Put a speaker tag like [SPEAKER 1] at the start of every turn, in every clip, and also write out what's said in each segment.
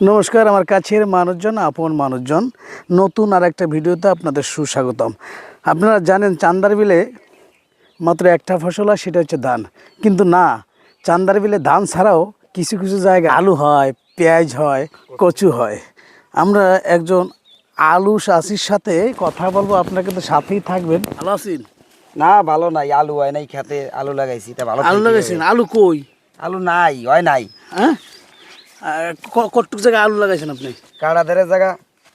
[SPEAKER 1] নমস্কার, আমার কাছের মানুষজন, আপন মানুষজন, নতুন আর একটা ভিডিওতে আপনাদের সুস্বাগতম। আপনারা জানেন চান্দার বিলে মাত্র একটা ফসল হয়, সেটা হচ্ছে ধান। কিন্তু না, চান্দার বিলে ধান ছাড়াও কিছু কিছু জায়গায় আলু হয়, পেঁয়াজ হয়, কচু হয়। আমরা একজন আলু চাষির সাথে কথা বলবো, আপনারা কিন্তু সাথেই থাকবেন। ভালো আছেন?
[SPEAKER 2] না ভালো নাই, আলু হয় নাই, খেতে আলু লাগাইছি তা ভালো।
[SPEAKER 1] আলু লাগাইছেন? আলু কই?
[SPEAKER 2] আলু নাই, হয় নাই।
[SPEAKER 1] হ্যাঁ, কতটুক জায়গায় আলু লাগাইছেন আপনি?
[SPEAKER 2] কাড়াদারের জায়গা।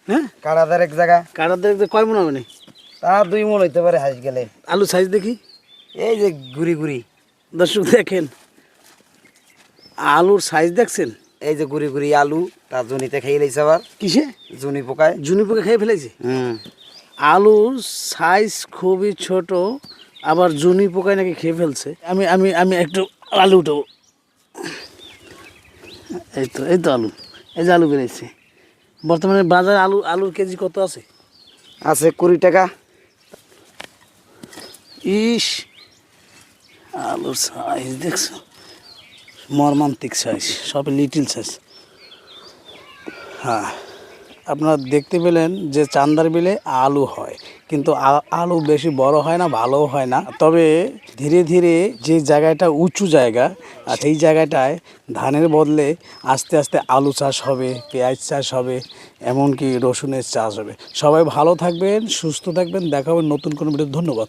[SPEAKER 1] হ্যাঁ,
[SPEAKER 2] কাড়াদার এক জায়গা।
[SPEAKER 1] কাটার দেখতে কয় মন হবে?
[SPEAKER 2] তা 2 মণ হইতে পারে হাঁস গেলে।
[SPEAKER 1] আলু সাইজ দেখি।
[SPEAKER 2] এই যে গুড়ি গুড়ি,
[SPEAKER 1] দর্শক দেখেন, আলুর সাইজ দেখছেন?
[SPEAKER 2] এই যে গুড়ি গুড়ি আলু, তার জুনিতে খেয়ে লাইছে আবার।
[SPEAKER 1] কিসে?
[SPEAKER 2] জুনি পোকায়।
[SPEAKER 1] জুনি পোকা খেয়ে ফেলেছে।
[SPEAKER 2] হুম।
[SPEAKER 1] আলুর সাইজ খুবই ছোট, আবার জুনি পোকায় নাকি খেয়ে ফেলছে। আমি আমি আমি একটু আলু উঠাবো। এই তো আলু, এই যে আলু বেরিয়েছে। বর্তমানে বাজারে আলুর কেজি কত আছে?
[SPEAKER 2] আছে 20 টাকা।
[SPEAKER 1] ইস, আলুর সাইজ দেখছো? মর্মান্তিক সাইজ, সব লিটিল সাইজ। হ্যাঁ, আপনারা দেখতে পেলেন যে চান্দার বিলে আলু হয়, কিন্তু আলু বেশি বড় হয় না, ভালোও হয় না। তবে ধীরে ধীরে যে জায়গাটা উঁচু জায়গা, আর সেই জায়গাটায় ধানের বদলে আস্তে আস্তে আলু চাষ হবে, পেঁয়াজ চাষ হবে, এমনকি রসুনের চাষ হবে। সবাই ভালো থাকবেন, সুস্থ থাকবেন, দেখা হবে নতুন কোনো ভিডিও। ধন্যবাদ।